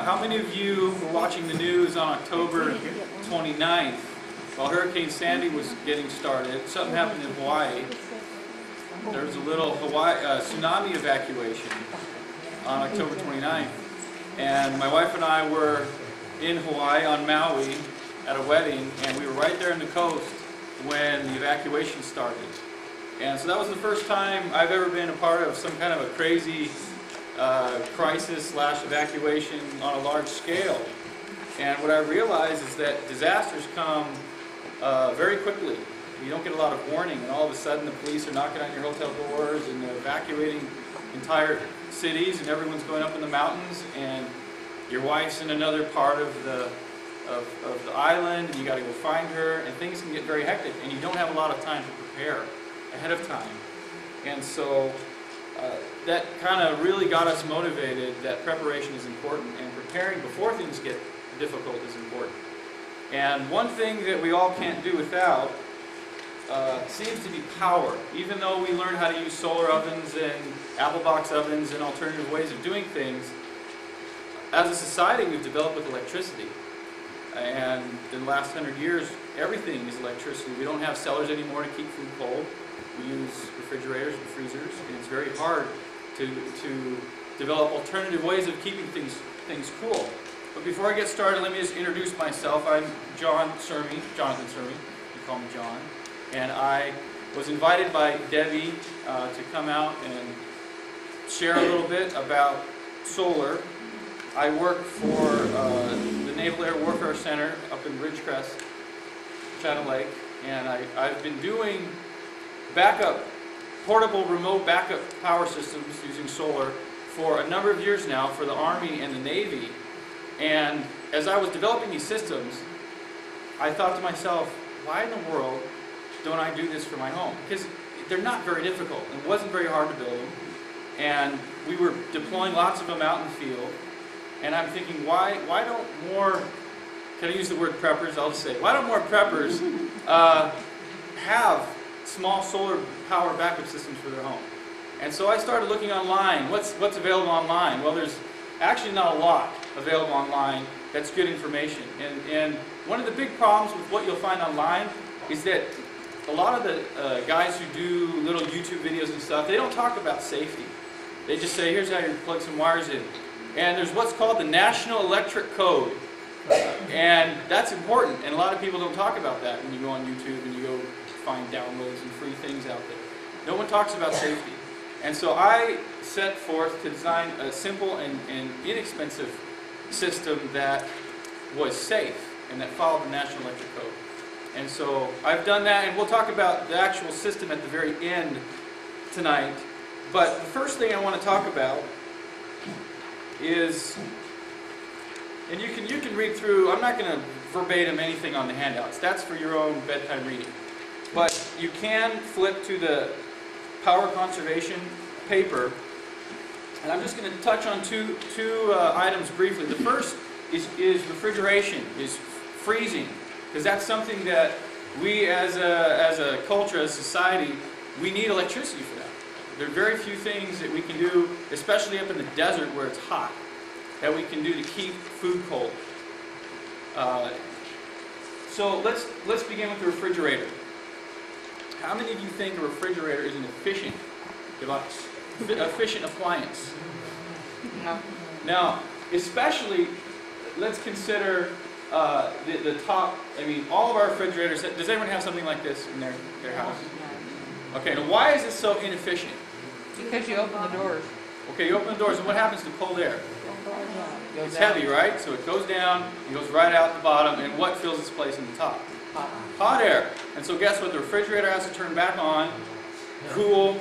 How many of you were watching the news on October 29th while Hurricane Sandy was getting started? Something happened in Hawaii. There was a little tsunami evacuation on October 29th. And my wife and I were in Hawaii on Maui at a wedding, and we were right there on the coast when the evacuation started. And so that was the first time I've ever been a part of some kind of a crazy crisis/evacuation on a large scale. And what I realized is that disasters come very quickly. You don't get a lot of warning, and all of a sudden the police are knocking on your hotel doors and they're evacuating entire cities, and everyone's going up in the mountains, and your wife's in another part of the island, and you got to go find her, and things can get very hectic, and you don't have a lot of time to prepare ahead of time. And so that kind of really got us motivated that preparation is important, and preparing before things get difficult is important. And one thing that we all can't do without seems to be power. Even though we learn how to use solar ovens and apple box ovens and alternative ways of doing things, as a society we've developed with electricity. And in the last 100 years, everything is electricity. We don't have cellars anymore to keep food cold. We use refrigerators and freezers, and it's very hard to develop alternative ways of keeping things cool. But before I get started, let me just introduce myself. I'm Jonathan Sermi. You call me John. And I was invited by Debbie to come out and share a little bit about solar. I work for the Naval Air Warfare Center up in Ridgecrest, Chatham Lake, and I've been doing portable remote backup power systems using solar for a number of years now for the Army and the Navy. And as I was developing these systems, I thought to myself, why in the world don't I do this for my home? Because they're not very difficult. It wasn't very hard to build them. And we were deploying lots of them out in the field. And I'm thinking, why don't more, can I use the word preppers? I'll just say, why don't more preppers have small solar power backup systems for their home? And so I started looking online. What's available online? Well, there's actually not a lot available online that's good information. And one of the big problems with what you'll find online is that a lot of the guys who do little YouTube videos and stuff, they don't talk about safety. They just say, here's how you plug some wires in. And there's what's called the National Electric Code. And that's important, and a lot of people don't talk about that when you go on YouTube and you go find downloads and free things out there. No one talks about safety. And so I set forth to design a simple and inexpensive system that was safe and that followed the National Electric Code. And so I've done that, and we'll talk about the actual system at the very end tonight. But the first thing I want to talk about is, and you can read through, I'm not going to verbatim anything on the handouts. That's for your own bedtime reading. But you can flip to the power conservation paper, and I'm just going to touch on two items briefly. The first is refrigeration, is freezing, because that's something that we as a culture, as a society, we need electricity for that. There are very few things that we can do, especially up in the desert where it's hot, that we can do to keep food cold. So let's begin with the refrigerator. How many of you think a refrigerator is an efficient device, efficient appliance? No. Now, especially, let's consider the top. I mean, all of our refrigerators. Does everyone have something like this in their house? Okay. Now, why is it so inefficient? Because you open the doors. Okay, you open the doors, and what happens to cold air? It's heavy, right? So it goes down, it goes right out the bottom, and what fills its place in the top? Hot air. And so guess what? The refrigerator has to turn back on, cool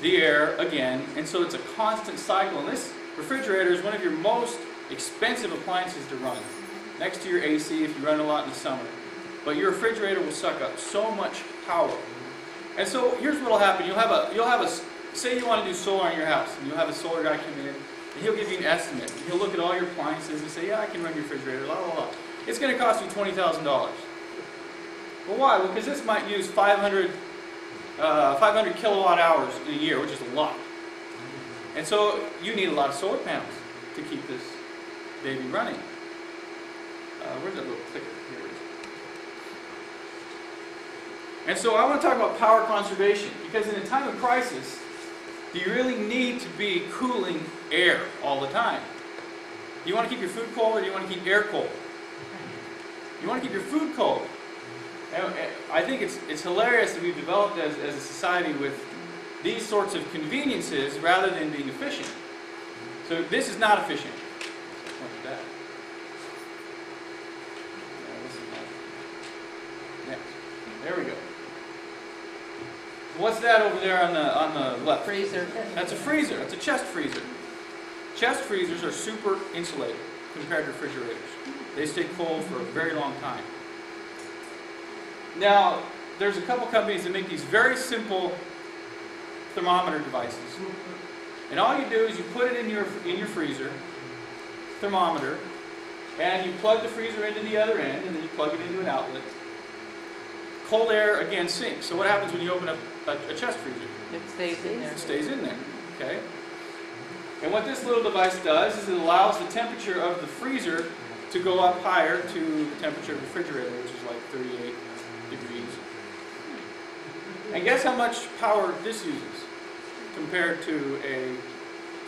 the air again, and so it's a constant cycle. And this refrigerator is one of your most expensive appliances to run, next to your AC if you run a lot in the summer. But your refrigerator will suck up so much power. And so here's what will happen. You'll have a say you want to do solar on your house, and you'll have a solar guy come in, and he'll give you an estimate. He'll look at all your appliances and say, yeah, I can run your refrigerator, blah, blah, blah. It's going to cost you $20,000. Well, why? Well, because this might use 500 kilowatt hours in a year, which is a lot. And so you need a lot of solar panels to keep this they be running. Where's that little clicker? Here it is. And so I want to talk about power conservation, because in a time of crisis, do you really need to be cooling air all the time? Do you want to keep your food cold, or do you want to keep air cold? You want to keep your food cold. And I think it's hilarious that we've developed as a society with these sorts of conveniences rather than being efficient. So this is not efficient. Look at that. Next. There we go. What's that over there on the left? Freezer. That's a freezer. That's a chest freezer. Chest freezers are super insulated compared to refrigerators. They stay cold for a very long time. Now, there's a couple companies that make these very simple thermometer devices. And all you do is you put it in your freezer, thermometer, and you plug the freezer into the other end, and then you plug it into an outlet. Cold air, again, sinks. So what happens when you open up a chest freezer? It stays in there. It stays in there, okay? And what this little device does is it allows the temperature of the freezer to go up higher to the temperature of the refrigerator, which is like 38 degrees. And guess how much power this uses compared to a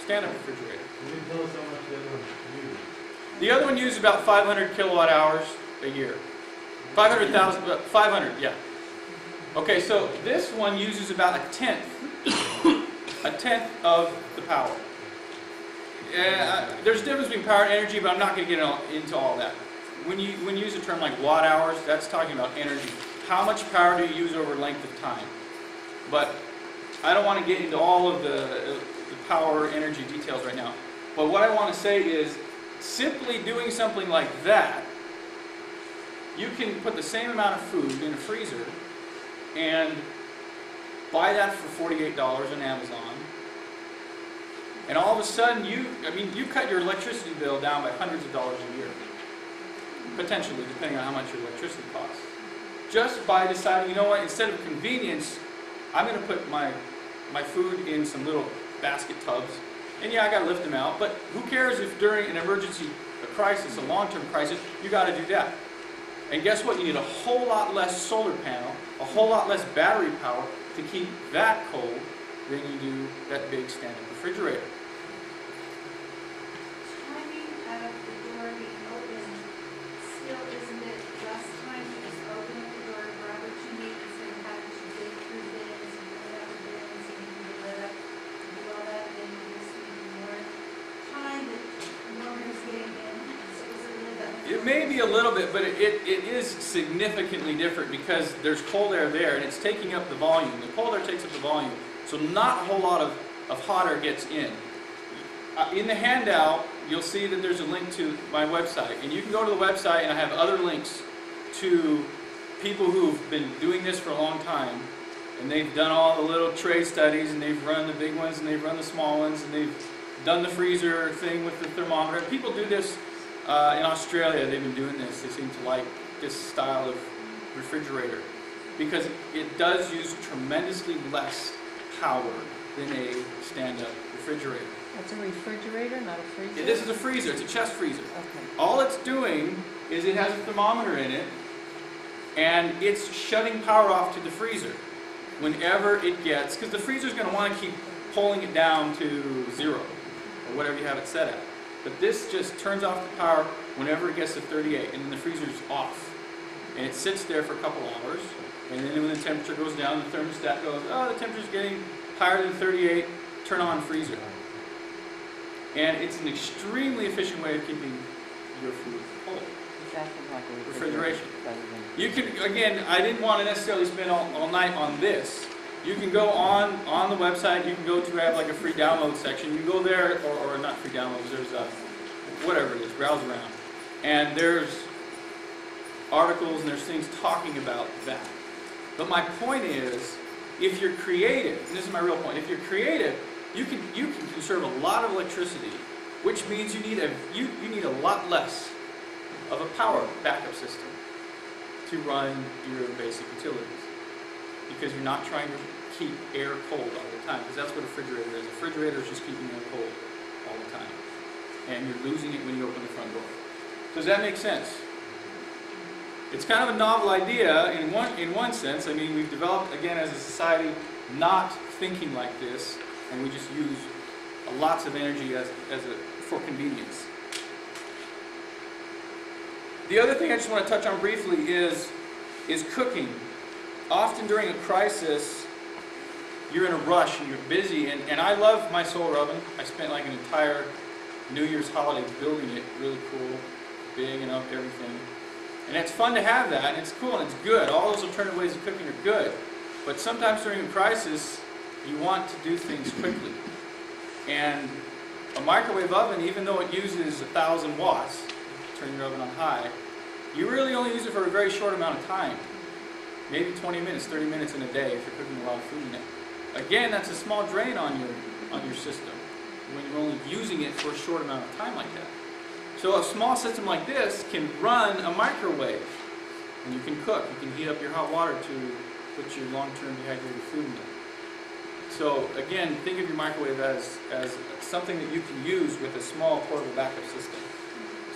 stand-up refrigerator? Can you tell us how much the other one uses? The other one uses about 500 kilowatt hours a year. 500,000, 500, yeah. Okay, so this one uses about a tenth of the power. There's a difference between power and energy, but I'm not going to get into all that. When you use a term like watt hours, that's talking about energy. How much power do you use over length of time? But I don't want to get into all of the power energy details right now. But what I want to say is, simply doing something like that, you can put the same amount of food in a freezer and buy that for $48 on Amazon. And all of a sudden, you cut your electricity bill down by hundreds of dollars a year. Potentially, depending on how much your electricity costs. Just by deciding, you know what, instead of convenience, I'm going to put my food in some little basket tubs. And yeah, I got to lift them out, but who cares if during an emergency, a crisis, a long-term crisis, you got to do that. And guess what? You need a whole lot less solar panel, a whole lot less battery power to keep that cold than you do that big stand-up refrigerator. Timing of the door being open, still isn't it just time to just open up the door, grab what you need instead of having to dig through bins and put out the bins and you can lit up and do all that, then you just need more time that nobody's getting in. So is it really that much? It may be a little bit, but it is significantly different because there's cold air there and it's taking up the volume. The cold air takes up the volume, so not a whole lot of hot air gets in. In the handout, you'll see that there's a link to my website. And you can go to the website and I have other links to people who've been doing this for a long time. And they've done all the little tray studies and they've run the big ones and they've run the small ones and they've done the freezer thing with the thermometer. People do this in Australia. They've been doing this. They seem to like this style of refrigerator because it does use tremendously less power than a stand-up refrigerator. That's a refrigerator, not a freezer? This is a freezer. It's a chest freezer. Okay. All it's doing is it has a thermometer in it, and it's shutting power off to the freezer whenever it gets, because the freezer's going to want to keep pulling it down to 0, or whatever you have it set at. But this just turns off the power whenever it gets to 38, and then the freezer's off. And it sits there for a couple hours, and then when the temperature goes down, the thermostat goes, oh, the temperature's getting higher than 38, turn on freezer. And it's an extremely efficient way of keeping your food cold. Exactly like a Refrigeration. rather than- You can, again, I didn't want to necessarily spend all night on this. You can go on the website, you can go to have like a free download section. You go there, or not free downloads, there's whatever it is, browse around. And there's articles and there's things talking about that. But my point is, if you're creative, and this is my real point, if you're creative, you can conserve a lot of electricity, which means you need a lot less of a power backup system to run your basic utilities, because you're not trying to keep air cold all the time, because that's what a refrigerator is. A refrigerator is just keeping air cold all the time. and you're losing it when you open the front door. Does that make sense? It's kind of a novel idea in one sense. I mean, we've developed, again, as a society, not thinking like this, and we just use lots of energy for convenience. The other thing I just want to touch on briefly is cooking. Often during a crisis, you're in a rush and you're busy, and I love my solar oven. I spent like an entire New Year's holiday building it, really cool, big and up, everything. And it's fun to have that, and it's cool, and it's good. All those alternative ways of cooking are good. But sometimes during a crisis, you want to do things quickly. And a microwave oven, even though it uses 1,000 watts, turn your oven on high, you really only use it for a very short amount of time. Maybe 20 minutes, 30 minutes in a day if you're cooking a lot of food in it. Again, that's a small drain on your system when you're only using it for a short amount of time like that. So a small system like this can run a microwave, and you can cook. You can heat up your hot water to put your long-term dehydrated food in it. So again, think of your microwave as something that you can use with a small portable backup system.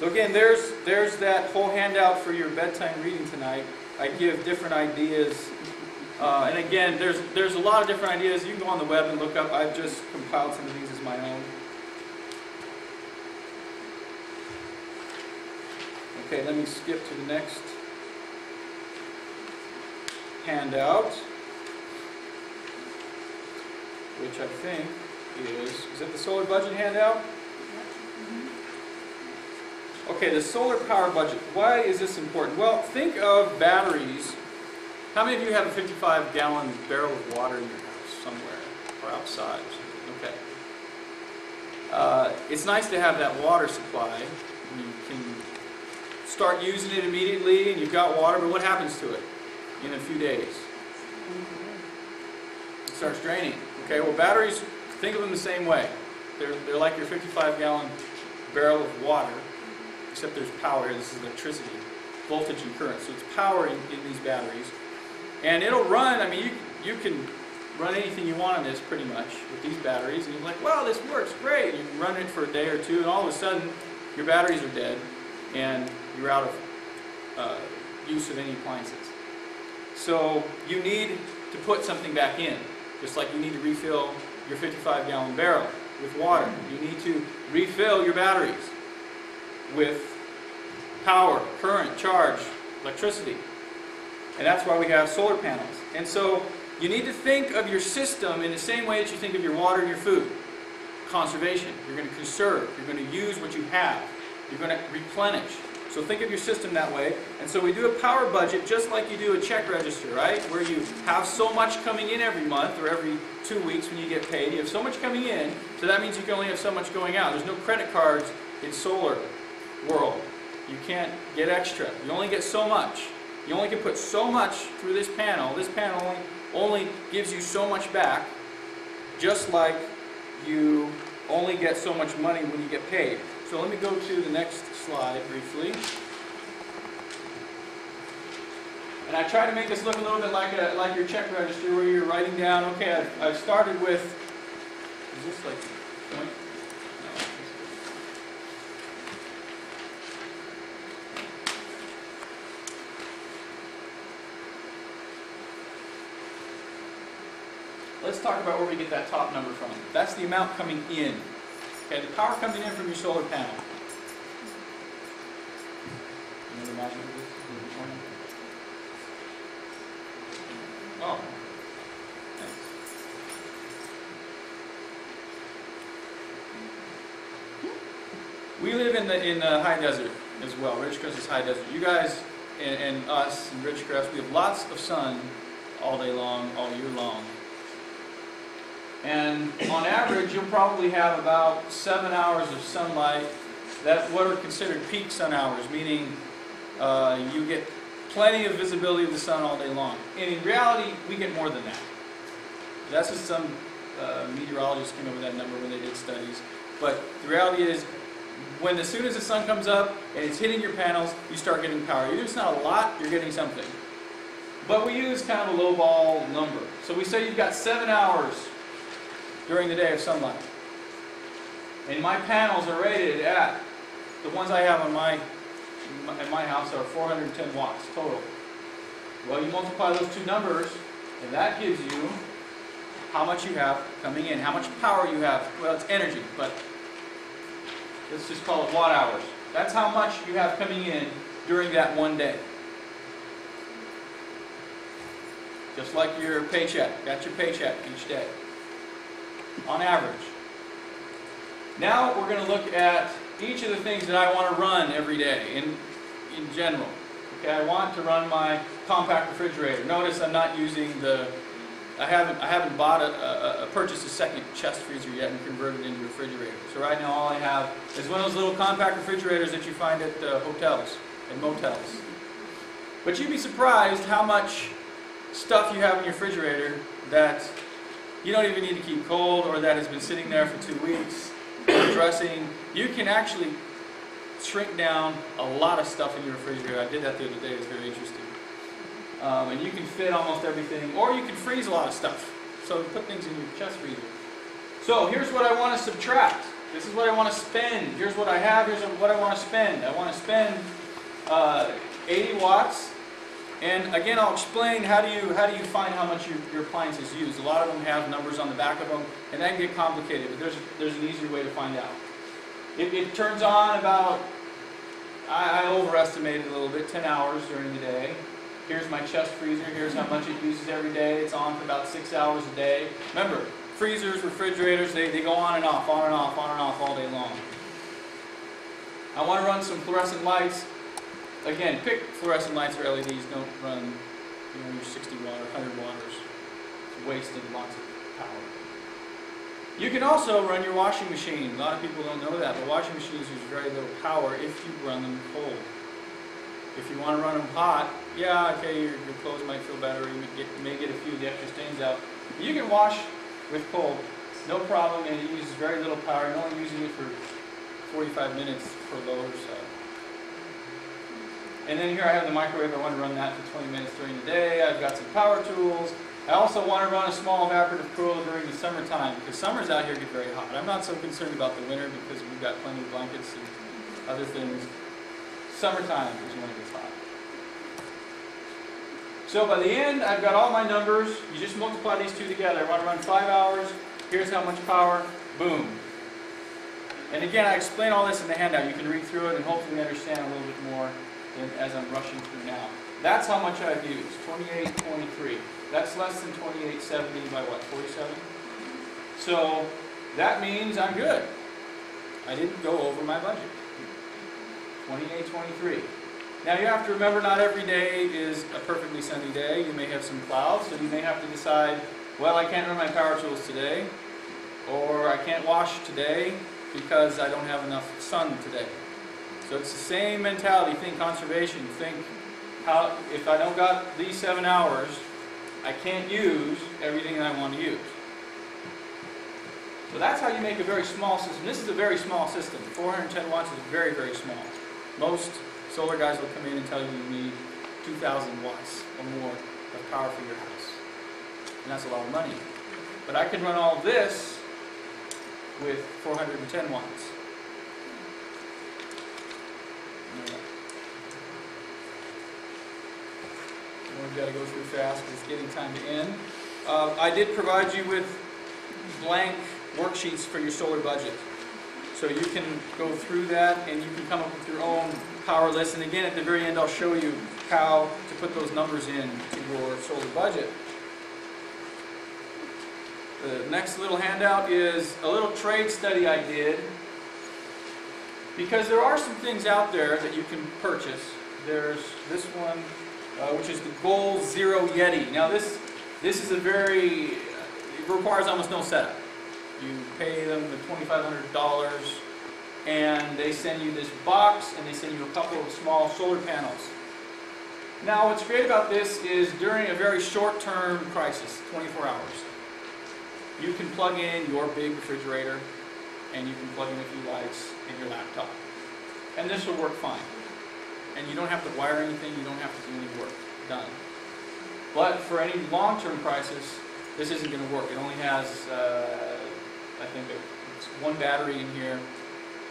So again, there's that whole handout for your bedtime reading tonight. I give different ideas, and again, there's a lot of different ideas. You can go on the web and look up. I've just compiled some of these as my own. Okay, let me skip to the next handout, which I think is that the solar budget handout? Okay, the solar power budget. Why is this important? Well, think of batteries. How many of you have a 55-gallon barrel of water in your house somewhere or outside or something? Okay. It's nice to have that water supply. You can start using it immediately and you've got water, but what happens to it in a few days? It starts draining. Okay, well, batteries, think of them the same way. They're like your 55-gallon barrel of water, except there's power. This is electricity, voltage and current. So it's power in these batteries. And it'll run, I mean, you can run anything you want on this pretty much with these batteries. And you're like, wow, this works great. You can run it for a day or two, and all of a sudden, your batteries are dead, and you're out of use of any appliances. So you need to put something back in, just like you need to refill your 55-gallon barrel with water. You need to refill your batteries with power, current, charge, electricity. And that's why we have solar panels. And so you need to think of your system in the same way that you think of your water and your food. Conservation. You're going to conserve. You're going to use what you have. You're going to replenish. So think of your system that way. And so we do a power budget just like you do a check register, right? Where you have so much coming in every month or every 2 weeks when you get paid. You have so much coming in, so that means you can only have so much going out. There's no credit cards in solar world. You can't get extra. You only get so much. You only can put so much through this panel. This panel only gives you so much back, just like you only get so much money when you get paid. So let me go to the next slide briefly. And I try to make this look a little bit like your check register where you're writing down, okay, I've started with, is this like point? No. Let's talk about where we get that top number from. That's the amount coming in. Okay, the power coming in from your solar panel. You know the magic of this? Oh. Thanks. We live in the high desert as well. Ridgecrest is high desert. You guys and us in Ridgecrest, we have lots of sun all day long, all year long. And on average, you'll probably have about 7 hours of sunlight. That's what are considered peak sun hours, meaning you get plenty of visibility of the sun all day long. And in reality, we get more than that. That's just some meteorologists came up with that number when they did studies. But the reality is, as soon as the sun comes up and it's hitting your panels, you start getting power. Even if it's not a lot, you're getting something. But we use kind of a lowball number. So we say you've got 7 hours during the day of sunlight. And my panels are rated at, the ones I have in my house are 410 watts total. Well, you multiply those two numbers, and that gives you how much you have coming in, how much power you have. Well, it's energy, but let's just call it watt hours. That's how much you have coming in during that one day. Just like your paycheck. Got your paycheck each day. On average. Now we're going to look at each of the things that I want to run every day in general. Okay, I want to run my compact refrigerator. Notice I'm not using the, I haven't purchased a second chest freezer yet and converted it into a refrigerator. So right now all I have is one of those little compact refrigerators that you find at hotels and motels. But you'd be surprised how much stuff you have in your refrigerator that you don't even need to keep cold, or that has been sitting there for 2 weeks, dressing. You can actually shrink down a lot of stuff in your refrigerator. I did that the other day. It was very interesting. And you can fit almost everything, or you can freeze a lot of stuff. So put things in your chest freezer. So here's what I want to subtract. This is what I want to spend. Here's what I have. Here's what I want to spend. I want to spend 80 watts. And again, I'll explain how do you find how much your appliances use. A lot of them have numbers on the back of them, and that can get complicated. But there's an easier way to find out. It turns on about, I overestimated a little bit, 10 hours during the day. Here's my chest freezer. Here's how much it uses every day. It's on for about 6 hours a day. Remember, freezers, refrigerators, they go on and off, on and off, on and off all day long. I want to run some fluorescent lights. Again, pick fluorescent lights or LEDs. Don't run your 60 watt or 100 watters. It's wasting lots of power. You can also run your washing machine. A lot of people don't know that, but washing machines use very little power if you run them cold. If you want to run them hot, yeah, okay, your clothes might feel better, or you may get a few of the extra stains out. But you can wash with cold, no problem, and it uses very little power. You're only using it for 45 minutes per load or so. And then here I have the microwave. I want to run that for 20 minutes during the day. I've got some power tools. I also want to run a small evaporative cooler during the summertime, because summers out here get very hot. I'm not so concerned about the winter because we've got plenty of blankets and other things. Summertime is when it gets hot. So by the end, I've got all my numbers. You just multiply these two together. I want to run 5 hours. Here's how much power. Boom. And again, I explain all this in the handout. You can read through it and hopefully understand a little bit more as I'm rushing through now. That's how much I've used, 28.23. That's less than 28.70 by what, 47? So that means I'm good. I didn't go over my budget. 28.23. Now you have to remember, not every day is a perfectly sunny day. You may have some clouds, so you may have to decide, well, I can't run my power tools today, or I can't wash today because I don't have enough sun today. So it's the same mentality. Think conservation. Think how, if I don't got these 7 hours, I can't use everything that I want to use. So that's how you make a very small system. This is a very small system. 410 watts is very, very small. Most solar guys will come in and tell you you need 2,000 watts or more of power for your house. And that's a lot of money. But I can run all this with 410 watts. We've got to go through fast because it's getting time to end. I did provide you with blank worksheets for your solar budget. So you can go through that and you can come up with your own power list. And again, at the very end, I'll show you how to put those numbers in to your solar budget. The next little handout is a little trade study I did, because there are some things out there that you can purchase. There's this one, which is the Goal Zero Yeti. Now this is a very, it requires almost no setup. You pay them the $2,500 and they send you this box and they send you a couple of small solar panels. Now what's great about this is during a very short-term crisis, 24 hours, you can plug in your big refrigerator and you can plug in a few lights in your laptop. And this will work fine. And you don't have to wire anything, you don't have to do any work. Done. But for any long-term crisis, this isn't going to work. It only has, I think, one battery in here,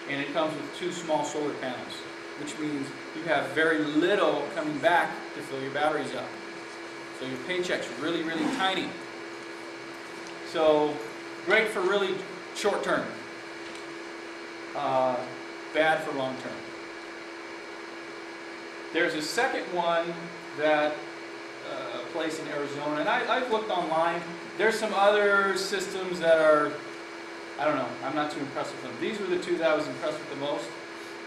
and it comes with 2 small solar panels, which means you have very little coming back to fill your batteries up. So your paycheck's really, really tiny. So great for really short term, bad for long term. There's a second one that place in Arizona, and I've looked online. There's some other systems that are, I don't know, I'm not too impressed with them. These were the 2 that I was impressed with the most.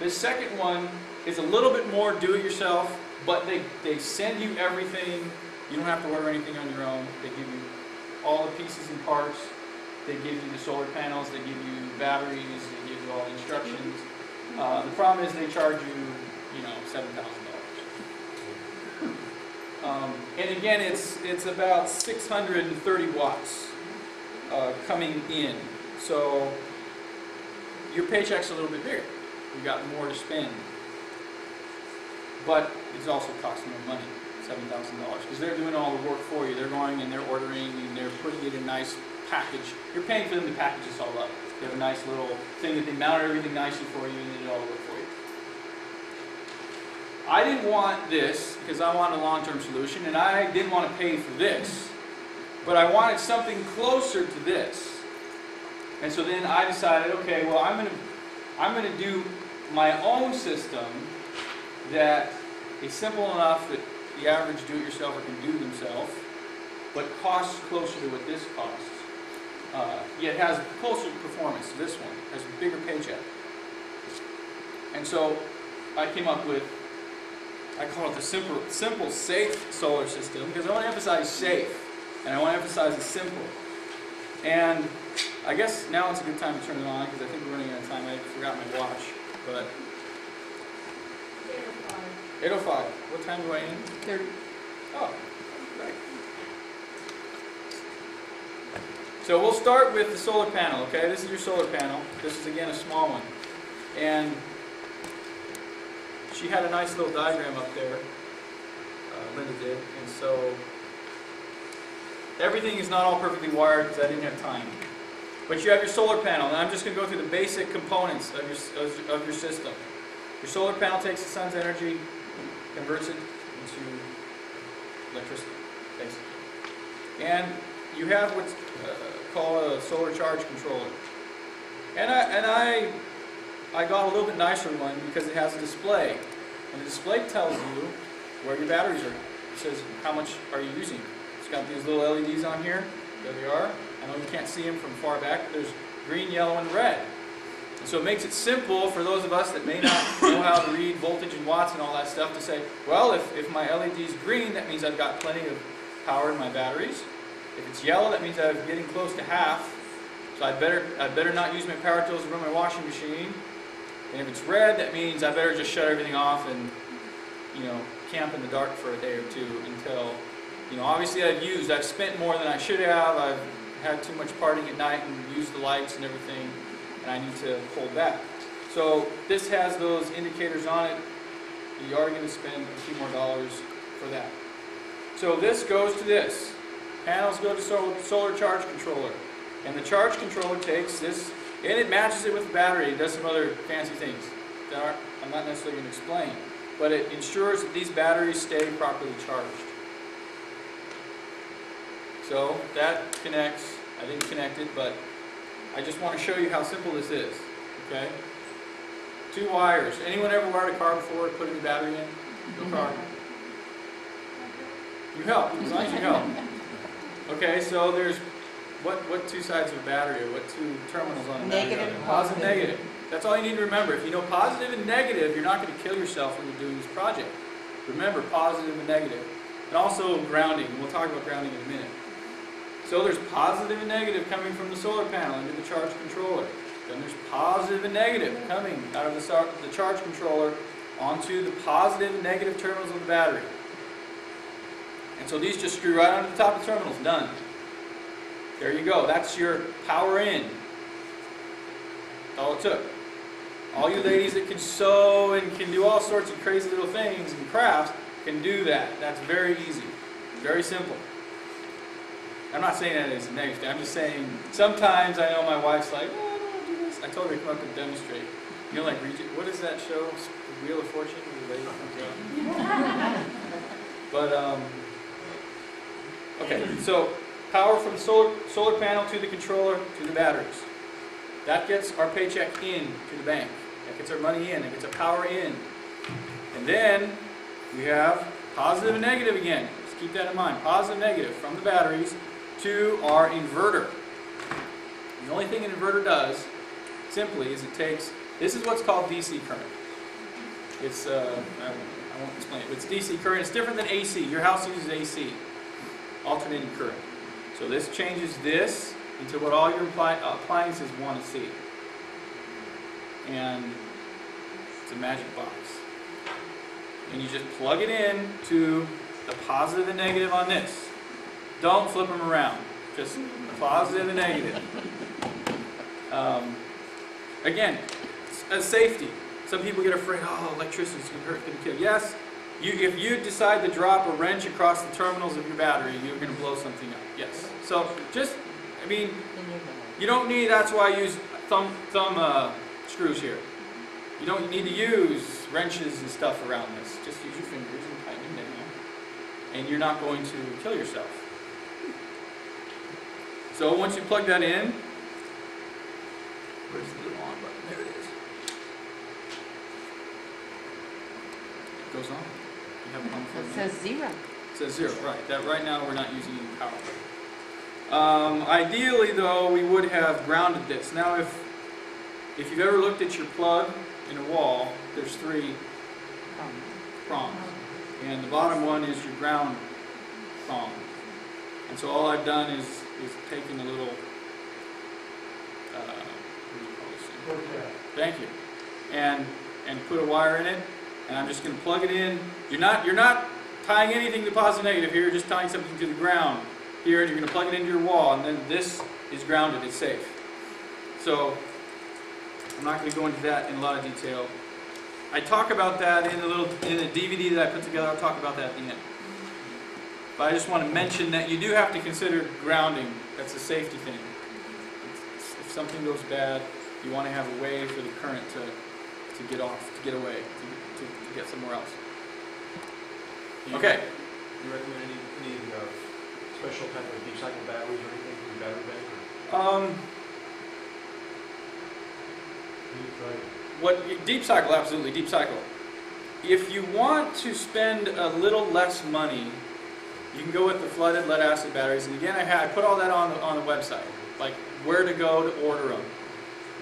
This second one is a little bit more do-it-yourself, but they send you everything. You don't have to order anything on your own. They give you all the pieces and parts. They give you the solar panels. They give you batteries. They give you all the instructions. The problem is they charge you, $7,000. And again, it's about 630 watts coming in. So your paycheck's a little bit bigger. You got more to spend. But it's also costing more money, $7,000, because they're doing all the work for you. They're going and they're ordering and they're putting it in a nice package. You're paying for them to package this all up. They have a nice little thing that they mount everything nicely for you and they do all the work for you. I didn't want this because I wanted a long-term solution, and I didn't want to pay for this, but I wanted something closer to this. And so then I decided, okay, well, I'm going to do my own system that is simple enough that the average do-it-yourselfer can do themselves, but costs closer to what this costs. Yet has closer performance to this one, has a bigger paycheck. And so I came up with, I call it the simple, safe solar system, because I want to emphasize safe, and I want to emphasize it's simple. And I guess now it's a good time to turn it on, because I think we're running out of time. I forgot my watch, but 8:05. What time do I end? 30. Oh, right. So we'll start with the solar panel, okay? This is your solar panel. This is, again, a small one. And she had a nice little diagram up there, Linda did, and so everything is not all perfectly wired because I didn't have time. But you have your solar panel, and I'm just going to go through the basic components of your system. Your solar panel takes the sun's energy, converts it into electricity, basically. And you have what's called a solar charge controller. And I got a little bit nicer one because it has a display. And the display tells you where your batteries are at. It says how much are you using. It's got these little LEDs on here. There they are. I know you can't see them from far back, but there's green, yellow, and red. And so it makes it simple for those of us that may not know how to read voltage and watts and all that stuff to say, well, if my LED is green, that means I've got plenty of power in my batteries. If it's yellow, that means I'm getting close to half. So I'd better not use my power tools to run my washing machine. And if it's red, that means I better just shut everything off and, camp in the dark for a day or two until, obviously I've spent more than I should have. I've had too much partying at night and used the lights and everything, and I need to hold back. So this has those indicators on it. You are going to spend a few more dollars for that. So this goes to this. Panels go to solar charge controller. And the charge controller takes this, and it matches it with the battery. It does some other fancy things that I'm not necessarily going to explain. But it ensures that these batteries stay properly charged. So that connects. I didn't connect it, but I just want to show you how simple this is. Okay? 2 wires. Anyone ever wired a car before, put a new battery in? No car. You help, as long as you help. Okay, so there's what 2 sides of a battery, or what 2 terminals on a battery? Negative and Positive, positive. negative. That's all you need to remember. If you know positive and negative, you're not going to kill yourself when you're doing this project. Remember positive and negative. And also grounding. We'll talk about grounding in a minute. So there's positive and negative coming from the solar panel into the charge controller. Then there's positive and negative coming out of the charge controller onto the positive and negative terminals of the battery. And so these just screw right onto the top of the terminals. Done. There you go. That's your power in. That's all it took. All you ladies that can sew and can do all sorts of crazy little things and crafts can do that. That's very easy. Very simple. I'm not saying that as a negative. I'm just saying sometimes I know my wife's like, oh, I don't want to do this. I told her to come up and demonstrate. You know, like, what is that show? The Wheel of Fortune? Where the lady comes out? But, okay, so power from the solar panel to the controller to the batteries. That gets our paycheck in to the bank. That gets our money in. That gets our power in. And then we have positive and negative again. Just keep that in mind. Positive and negative from the batteries to our inverter. The only thing an inverter does, simply, is it takes, this is what's called DC current. It's, I won't explain it, but it's DC current. It's different than AC. Your house uses AC, alternating current. So this changes this into what all your appliances want to see. And it's a magic box. And you just plug it in to the positive and negative on this. Don't flip them around. Just positive and negative. Again, as safety. Some people get afraid, oh, electricity's going to hurt, going to kill. Yes, if you decide to drop a wrench across the terminals of your battery, you're going to blow something up. Yes. So just, I mean, you don't need, that's why I use thumb screws here. You don't need to use wrenches and stuff around this. Just use your fingers and tighten them down. And you're not going to kill yourself. So once you plug that in, where's the little on button? There it is. It goes on. You have one for It says 0. It says 0, right. That right now we're not using any power. Ideally though, we would have grounded this. Now if you've ever looked at your plug in a wall, there's 3 prongs. And the bottom one is your ground prong. And so all I've done is taken a little, what do you call this thing? Thank you. And put a wire in it, and I'm just going to plug it in. You're not tying anything to positive negative here, you're just tying something to the ground here, and you're going to plug it into your wall, and then this is grounded, it's safe. So I'm not going to go into that in a lot of detail. I talk about that in a DVD that I put together. I'll talk about that at the end. But I just want to mention that you do have to consider grounding. That's a safety thing. If something goes bad, you want to have a way for the current to get off, to get away, to get somewhere else. Okay. Do you recommend any special type of deep cycle batteries or anything for your battery bank? Deep cycle, absolutely, deep cycle. If you want to spend a little less money, you can go with the flooded lead acid batteries. And again, I put all that on the website, like where to go to order them.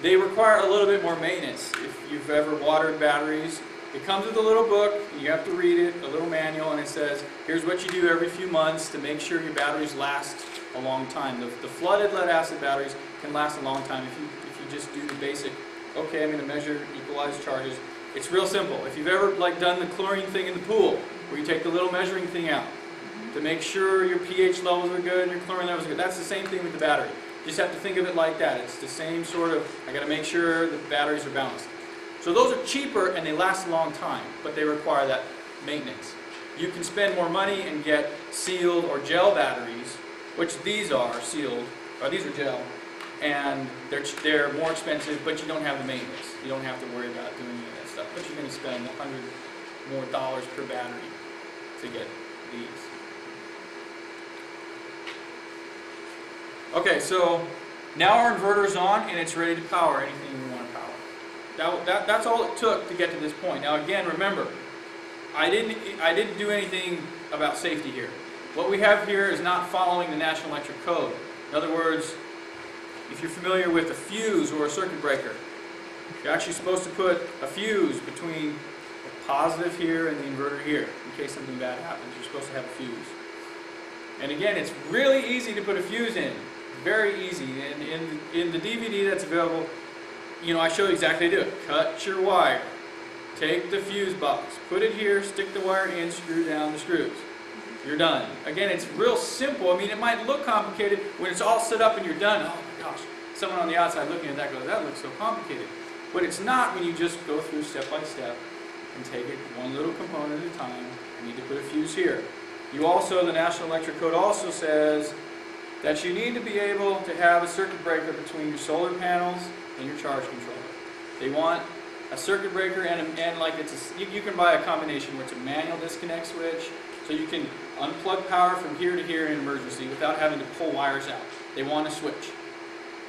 They require a little bit more maintenance. If you've ever watered batteries, it comes with a little book, you have to read it, a little manual, and it says, here's what you do every few months to make sure your batteries last a long time. The flooded lead acid batteries can last a long time if you just do the basic, okay, I'm going to measure equalized charges. It's real simple. If you've ever done the chlorine thing in the pool, where you take the little measuring thing out to make sure your pH levels are good and your chlorine levels are good, that's the same thing with the battery. You just have to think of it like that. It's the same sort of, I got to make sure the batteries are balanced. So those are cheaper and they last a long time, but they require that maintenance. You can spend more money and get sealed or gel batteries, which these are sealed, or these are gel, and they're more expensive, but you don't have the maintenance. You don't have to worry about doing any of that stuff. But you're going to spend $100 more per battery to get these. Okay, so now our inverter's on and it's ready to power anything we want to power. That's all it took to get to this point. Now again, remember, I didn't do anything about safety here. What we have here is not following the National Electric Code. In other words, if you're familiar with a fuse or a circuit breaker, you're actually supposed to put a fuse between the positive here and the inverter here in case something bad happens. You're supposed to have a fuse. And again, it's really easy to put a fuse in. Very easy. And in the DVD that's available, you know, I show you exactly how to do it. Cut your wire. Take the fuse box. Put it here, stick the wire in, screw down the screws. You're done. Again, it's real simple. I mean, it might look complicated when it's all set up and you're done. Oh my gosh. Someone on the outside looking at that goes, that looks so complicated. But it's not when you just go through step by step and take it one little component at a time. You need to put a fuse here. You also, the National Electric Code also says that you need to be able to have a circuit breaker between your solar panels and your charge controller. They want a circuit breaker and like you can buy a combination where it's a manual disconnect switch, so you can unplug power from here to here in emergency without having to pull wires out. They want a switch,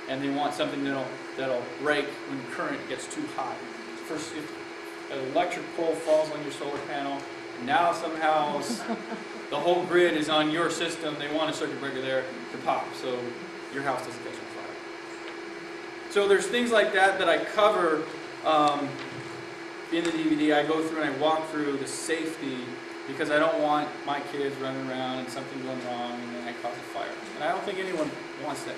and they want something that'll break when current gets too high. First, if an electric pole falls on your solar panel, and now somehow the whole grid is on your system, they want a circuit breaker there to pop, so your house doesn't catch on fire. So there's things like that I cover in the DVD. I go through and I walk through the safety, because I don't want my kids running around and something going wrong and then I cause a fire. And I don't think anyone wants that.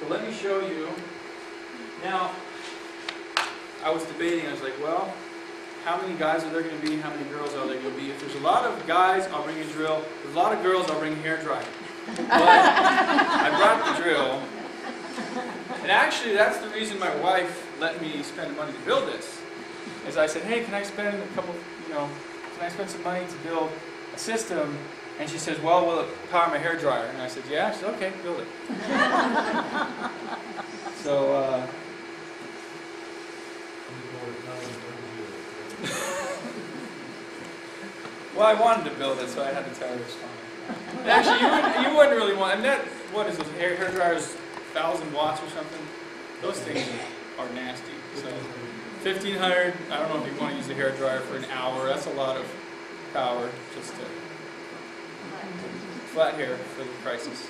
So let me show you. Now, I was debating, I was like, well, how many guys are there going to be? How many girls are there going to be? If there's a lot of guys, I'll bring a drill. If there's a lot of girls, I'll bring a hairdryer. But I brought the drill. And actually, that's the reason my wife let me spend money to build this. Is I said, hey, can I spend can I spend some money to build a system? And she says, well, will it power my hairdryer? And I said, yeah. She said, okay, build it. So, well, I wanted to build it, so I had to tell her it's fine. Actually, you wouldn't really want, and that, what is this, hairdryer's 1,000 watts or something? Those things are nasty. So 1,500, I don't know if you want to use a hairdryer for an hour. That's a lot of power just to flat hair for the crisis.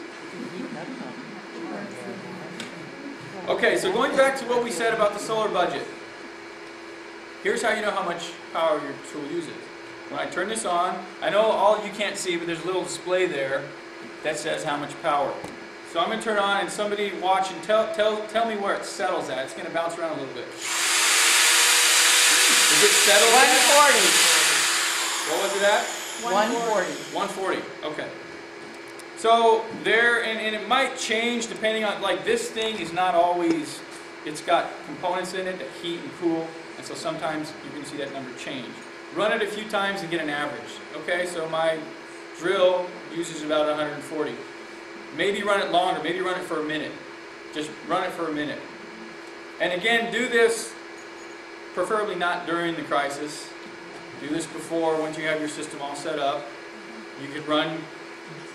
Okay, so going back to what we said about the solar budget. Here's how you know how much power your tool uses. When I turn this on, I know all you can't see, but there's a little display there that says how much power. So I'm going to turn on, and somebody watch and tell me where it settles at. It's going to bounce around a little bit. Is it settled at? 140. What was it at? 140. 140. Okay. So there, and it might change depending on, like this thing is not always, it's got components in it that heat and cool, and so sometimes you're going to see that number change. Run it a few times and get an average. Okay, so my drill uses about 140. Maybe run it longer, maybe run it for a minute. Just run it for a minute. And again, do this preferably not during the crisis. Do this before, once you have your system all set up. You could run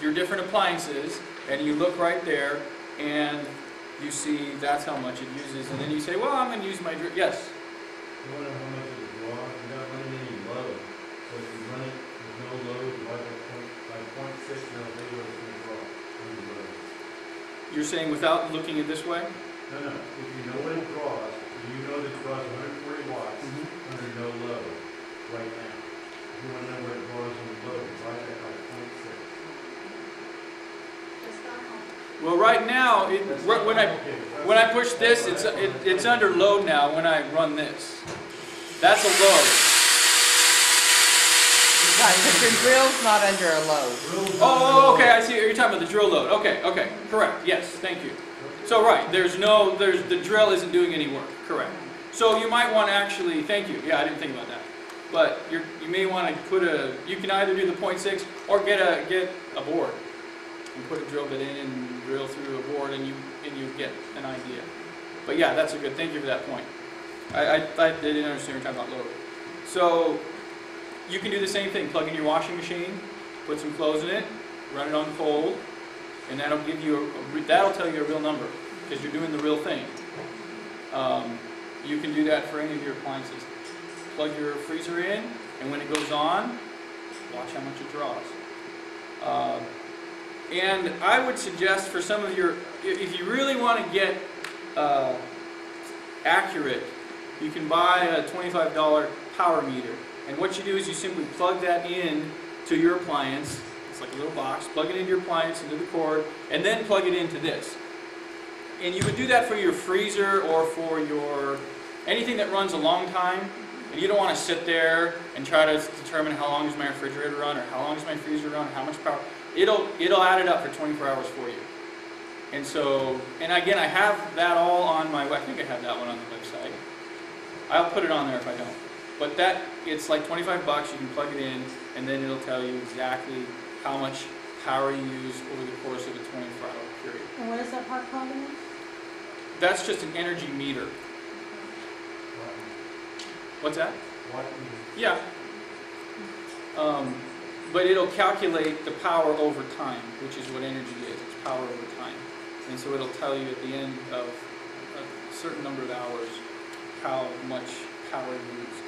your different appliances, and you look right there, and you see that's how much it uses. And then you say, well, I'm going to use my drill. Yes? You want to know how much it draws? You're not running any load. So if you run it with no load, divide by 0.6, and it'll tell you what it's going to draw. Any load. You're saying without looking at this way? No, no. If you know what it draws, you know that it draws 140 watts under no load right now. If you want to know what it draws on the load, divide that by 0.6. Well, right now, when I push this, it's under load now when I run this. That's a load. Right, but your drill's not under a load. Oh, okay, I see. You're talking about the drill load. Okay, correct. Yes, thank you. So right, the drill isn't doing any work. Correct. So you might want to actually, thank you. Yeah, I didn't think about that. But you may want to put you can either do the 0.6 or get a board and put a drill bit in and drill through a board, and you get an idea. But yeah, that's a good. Thank you for that point. I didn't understand what you're talking about load. So you can do the same thing. Plug in your washing machine, put some clothes in it, run it on cold, and that'll give you that'll tell you a real number because you're doing the real thing. You can do that for any of your appliances. Plug your freezer in, and when it goes on, watch how much it draws. And I would suggest for some of your, if you really want to get accurate, you can buy a $25 power meter. And what you do is you simply plug that in to your appliance. It's like a little box. Plug it into your appliance, into the cord, and then plug it into this. And you would do that for your freezer or for your anything that runs a long time. And you don't want to sit there and try to determine how long does my refrigerator run, or how long does my freezer run, or how much power. It'll add it up for 24 hours for you. And so, and again, I have that all on my, I think I have that one on the website. I'll put it on there if I don't. But it's like 25 bucks, you can plug it in, and then it'll tell you exactly how much power you use over the course of a 24-hour period. And what is that part called again? That's just an energy meter. What's that? What, Yeah. But it'll calculate the power over time, which is what energy is. It's power over time. And so it'll tell you at the end of a certain number of hours how much power you used.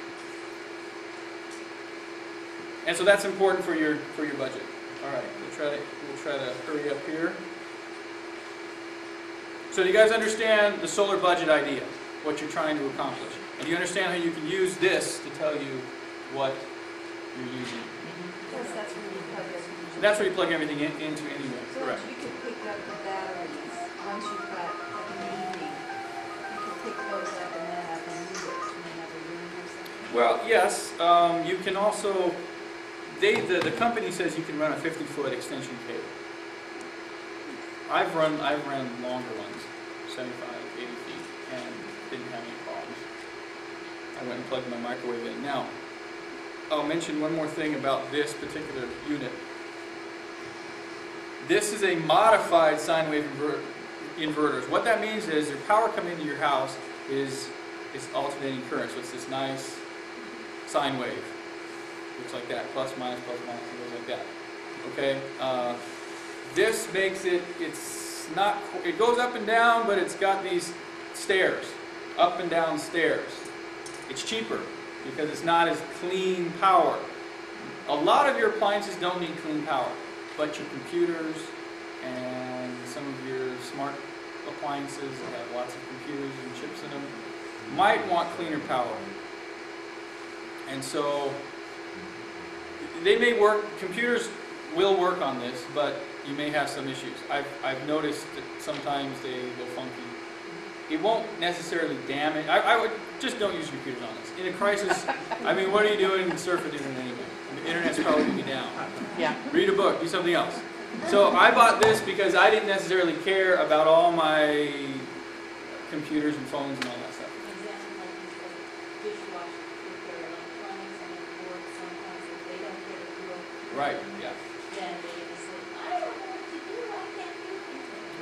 And so that's important for your budget. All right, we'll try to hurry up here. So do you guys understand the solar budget idea? What you're trying to accomplish? And do you understand how you can use this to tell you what you're using? Because that's where you plug it. That's where you plug everything into anyway. So Correct. you could pick up the batteries, once you've got, like in the evening, you could pick those up and then up and move it to another room or something. Well, yes. You can also, the company says you can run a 50-foot extension cable. I've run longer ones, 75, 80 feet, and didn't have any problems. I went and plugged my microwave in. Now, I'll mention one more thing about this particular unit. This is a modified sine wave inverters. What that means is your power coming into your house is alternating current. So it's this nice sine wave. Looks like that, plus, minus, it goes like that. Okay? This makes it, it goes up and down, but it's got these stairs, up and down stairs. It's cheaper because it's not as clean power. A lot of your appliances don't need clean power, but your computers and some of your smart appliances that have lots of computers and chips in them might want cleaner power. And so they may work, computers will work on this, but you may have some issues. I've noticed that sometimes they go funky. It won't necessarily damage. I would just don't use your computers on this. In a crisis, I mean, what are you doing surfing the internet anyway? The internet's probably going to be down. Yeah. Read a book, do something else. So I bought this because I didn't necessarily care about all my computers and phones and all that stuff. For example, like these dishwasher with their electronics and it works sometimes if they don't get it real. Right, yeah. Then they just say, I don't know what to do, I can't do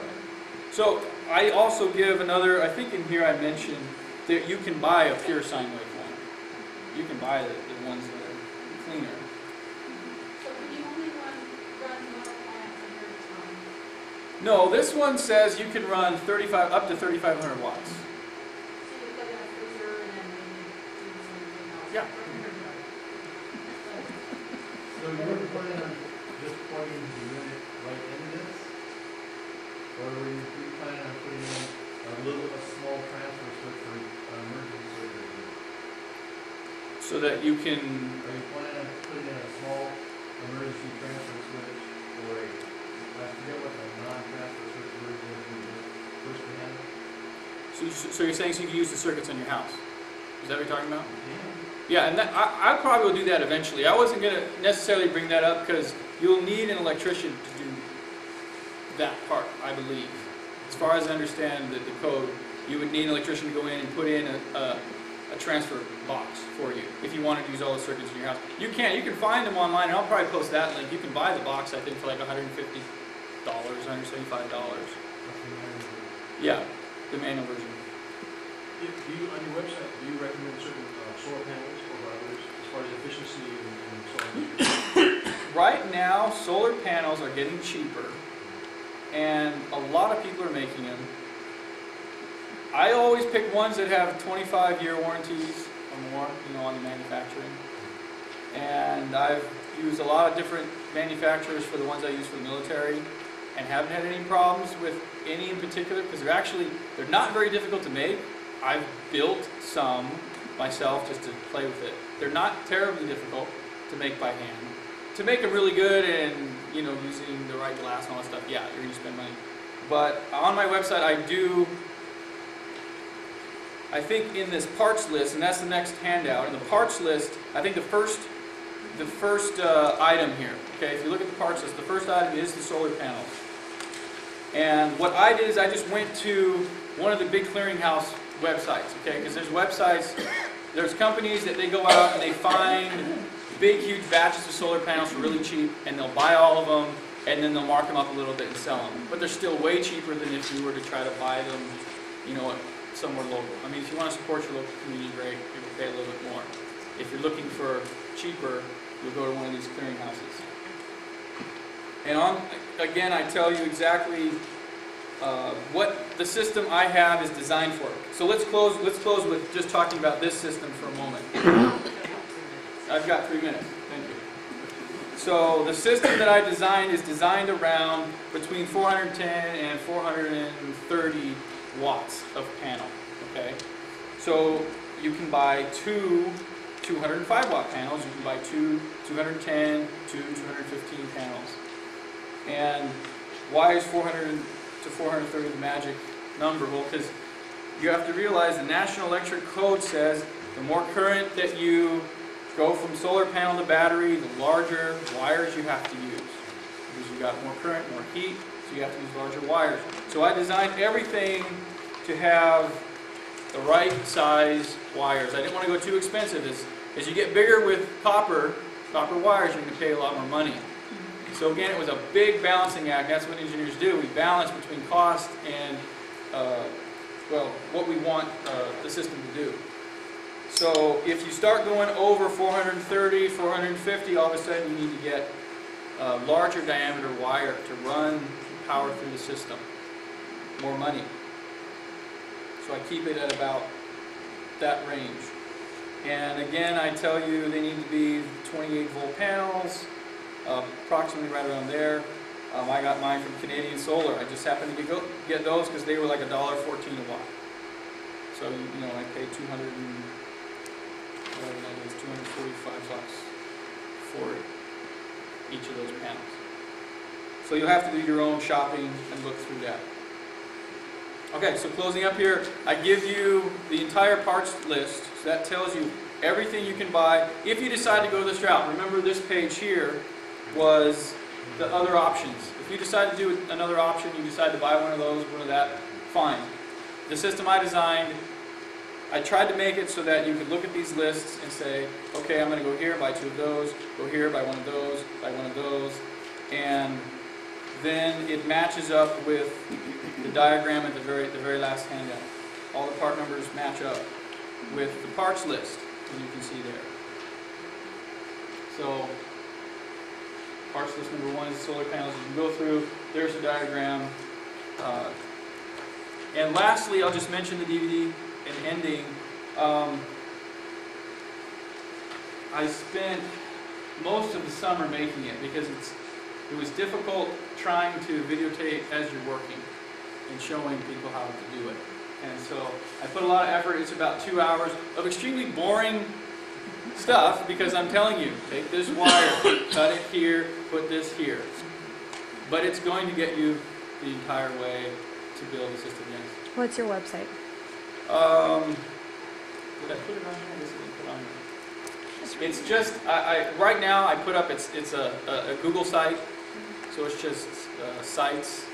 anything. So I also give another, I think in here I mentioned that you can buy a pure sine wave one. You can buy the ones that are cleaner. So you only run one appliance at a time. No, this one says you can run up to 3,500 watts. So you plug in a freezer and then maybe do something else. Yeah. so you're planning on just plugging the unit right into this? Or were you planning on putting in a small transfer switch for an emergency circuit? So that you can, Are you planning on putting in a small emergency transfer switch or I forget what the non-transfer switch version is we just pushed in? so you're saying so you can use the circuits on your house? Is that what you're talking about? Yeah. Yeah, and I probably will do that eventually. I wasn't going to necessarily bring that up because you'll need an electrician to do that part, I believe. As far as I understand the code, you would need an electrician to go in and put in a transfer box for you if you wanted to use all the circuits in your house. You can find them online, and I'll probably post that link. You can buy the box, I think, for like $150, $175. Yeah, the manual version. Do you, on your website, do you recommend certain solar panels over others as far as efficiency and so on? Right now, solar panels are getting cheaper, and a lot of people are making them. I always pick ones that have 25-year warranties or more, on the manufacturing. And I've used a lot of different manufacturers for the ones I use for the military, and haven't had any problems with any in particular because they're not very difficult to make. I've built some myself just to play with it. They're not terribly difficult to make by hand. To make them really good and using the right glass and all that stuff, yeah, you're going to spend money. But on my website I think in this parts list, and that's the next handout, in the parts list, I think the first item here, okay, if you look at the parts list, the first item is the solar panels. And what I did is I just went to one of the big clearinghouse websites, okay, because there's companies that they go out and they find big, huge batches of solar panels for really cheap, and they'll buy all of them, and then they'll mark them up a little bit and sell them. But they're still way cheaper than if you were to try to buy them you know, somewhere local. I mean, if you want to support your local community, great, you'll pay a little bit more. If you're looking for cheaper, you'll go to one of these clearinghouses. And again, I tell you exactly what the system I have is designed for. So let's close with just talking about this system for a moment. I've got 3 minutes. Thank you. So the system that I designed is designed around between 410 and 430 watts of panel. Okay. So you can buy two 205 watt panels. You can buy two 210, two 215 panels. And why is 400 to 430 the magic number? Well, because you have to realize the National Electric Code says the more current that you go from solar panel to battery, the larger wires you have to use. Because you've got more current, more heat, so you have to use larger wires. So I designed everything to have the right size wires. I didn't want to go too expensive. As you get bigger with copper wires, you're going to pay a lot more money. So again, it was a big balancing act. That's what engineers do. We balance between cost and, well, what we want the system to do. So if you start going over 430, 450, all of a sudden you need to get a larger diameter wire to run power through the system. More money. So I keep it at about that range. And again, I tell you they need to be 28 volt panels. Approximately right around there. I got mine from Canadian Solar. I just happened to get those because they were like $1.14 a watt. So you know, I paid 245 bucks for each of those panels. So you'll have to do your own shopping and look through that. Okay, so closing up here, I give you the entire parts list. So that tells you everything you can buy if you decide to go this route. Remember, this page here was the other options. If you decide to do another option, you decide to buy one of those, one of that, fine. The system I designed, I tried to make it so that you could look at these lists and say, okay, I'm going to go here, buy 2 of those, go here, buy one of those, buy one of those, and then it matches up with the diagram at the very last handout. All the part numbers match up with the parts list, as you can see there. So, parts list number 1 is solar panels. You can go through. There's the diagram. And lastly, I'll just mention the DVD and ending. I spent most of the summer making it because it was difficult trying to videotape as you're working and showing people how to do it. And so I put a lot of effort. It's about 2 hours of extremely boring stuff because I'm telling you, take this wire, cut it here, put this here. But it's going to get you the entire way to build a system, yes. What's your website? Did I put it on here? This isn't put on here. It's just, right now I put up, it's a Google site, so it's just sites.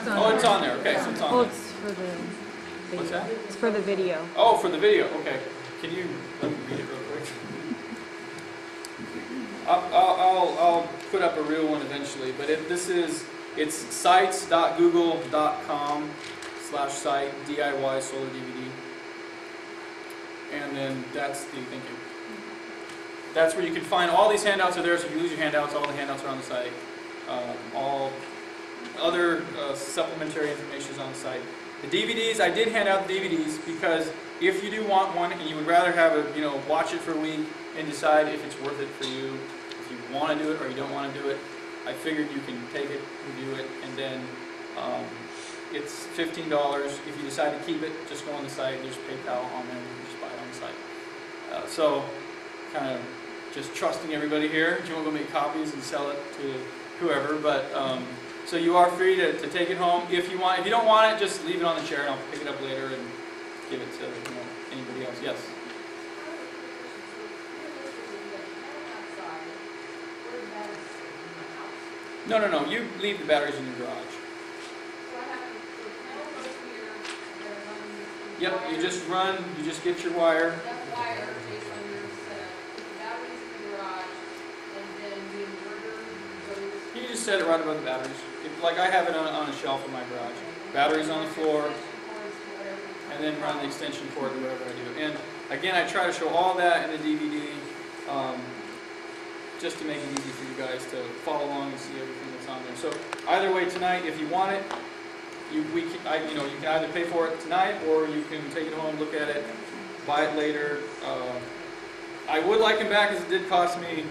Oh, it's on there, okay, so it's on Well, there. it's for the video. What's that? It's for the video. Oh, for the video, okay. Can you let me read it real quick? I'll put up a real one eventually, but it's sites.google.com/site DIY solar DVD. And then that's the thinking. That's where you can find all these handouts are there, so if you lose your handouts, all the handouts are on the site. All other supplementary information is on the site. The DVDs, I did hand out the DVDs because if you do want one and you would rather have watch it for a week and decide if it's worth it for you, if you want to do it or you don't want to do it, I figured you can take it, review it, and then it's $15. If you decide to keep it, just go on the site. There's PayPal on there. You can just buy it on the site. So, kind of just trusting everybody here. You won't go make copies and sell it to whoever, but so you are free to take it home if you want. If you don't want it, just leave it on the chair and I'll pick it up later and give it to anybody else. Yes. No. You leave the batteries in your garage. Yep. You just get your wire. That wire based on your setup, put the batteries in the garage, and then the inverter goes. You just set it right above the batteries. Like I have it on a shelf in my garage. Batteries on the floor. and then run the extension cord or whatever I do. And again, I try to show all that in the DVD, just to make it easy for you guys to follow along and see everything that's on there. So either way, tonight, if you want it, you can either pay for it tonight, or you can take it home, look at it, buy it later. I would like them back, because it did cost me.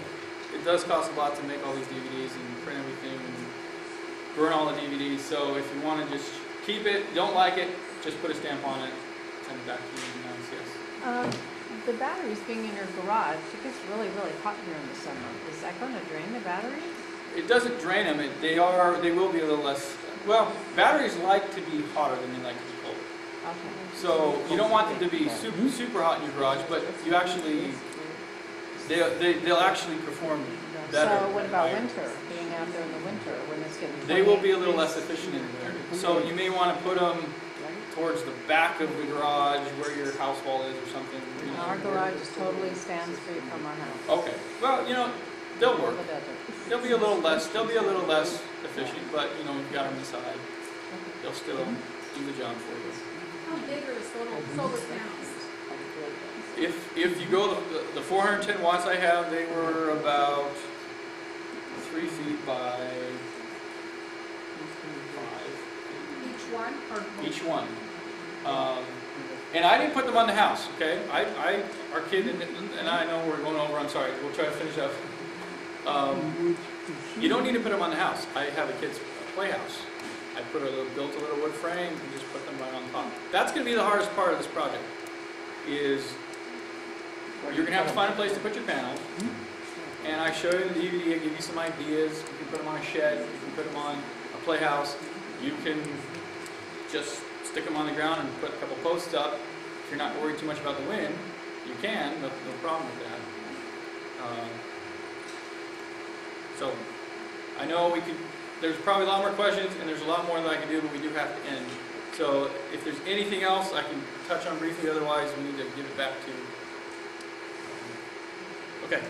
It does cost a lot to make all these DVDs and print everything and burn all the DVDs. So if you want to just keep it, don't like it, just put a stamp on it, send it back to me. Nice, yes. The batteries being in your garage, it gets really, really hot during the summer. Is that going to drain the batteries? It doesn't drain them. They will be a little less. Well, batteries like to be hotter than they like to be cold. Okay. So you don't want them to be super hot in your garage, but you actually they'll actually perform better. So what about winter? Being out there in the winter when it's getting They will be a little less efficient in there. So you may want to put them towards the back of the garage where your house wall is or something. You know. Our garage is totally stands free from our house. Okay. Well, they'll work. It doesn't. They'll be a little less efficient, but you've got them inside. They'll still do the job for you. How big are solar panels? If you go the 410 watts I have, they were about 3 feet by 5. Each one, or? Each one. And I didn't put them on the house, okay? Our kid and I know we're going over, I'm sorry, we'll try to finish up. You don't need to put them on the house. I have a kid's playhouse. I built a little wood frame and just put them right on top. That's going to be the hardest part of this project, is you're going to have to find a place to put your panels. And I show you the DVD, I give you some ideas. You can put them on a shed, you can put them on a playhouse. You can just stick them on the ground and put a couple posts up. If you're not worried too much about the wind, you can, no problem with that. So I know there's probably a lot more questions and there's a lot more that I can do, but we do have to end. So if there's anything else I can touch on briefly, otherwise we need to give it back to. Okay.